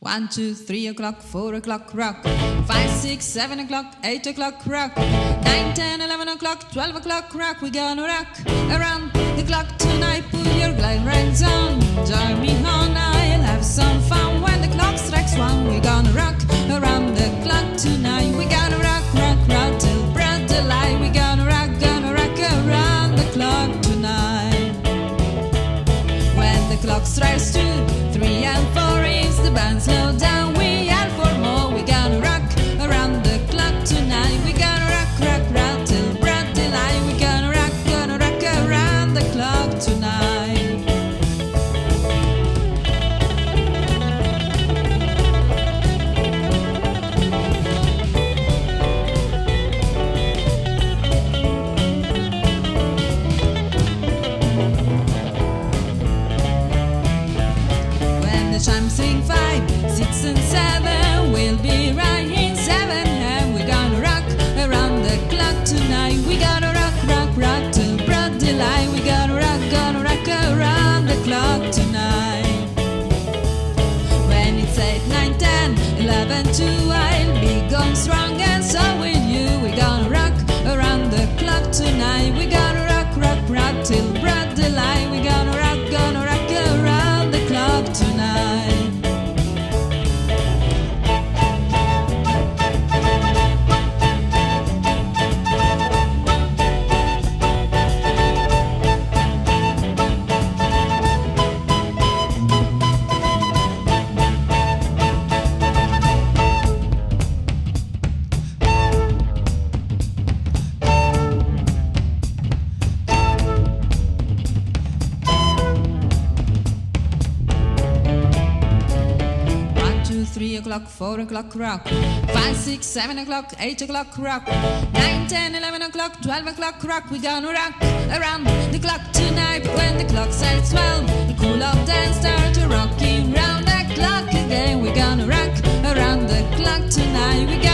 1, 2, 3 o'clock, 4 o'clock, rock. 5, 6, 7 o'clock, 8 o'clock, rock. 9, 10, 11 o'clock, 12 o'clock, rock. We're gonna rock around the clock tonight. Put your glide rags on, join me on. I'll have some fun when the clock strikes 1. We're gonna rock around the clock tonight. We gotta rock, rock, rock till broad daylight. We gonna rock around the clock tonight. When the clock strikes 2, 3 and 4 is the band slow down. We are for more. We gonna rock around the clock tonight. We gonna rock, rock, rock till broad daylight. We gonna rock around the clock tonight. When the chimes ring 5, 6 and 7, we'll be right in 7 and we're gonna rock around the clock tonight. We gotta rock, rock, rock till broad daylight. We gotta rock around the clock tonight. When it's 8, 9, 10, 11, 2, I'll be going strong and so will you. We gonna rock around the clock tonight. We gotta rock, rock, rock till broad daylight. We gonna rock around the clock tonight. Three o'clock, 4 o'clock, rock. 5, 6, 7 o'clock, 8 o'clock, rock. 9, 10, 11 o'clock, 12 o'clock, rock. We're gonna rock around the clock tonight. When the clock strikes 12, the cool off dance start rocking round the clock again. We're gonna rock around the clock tonight. We got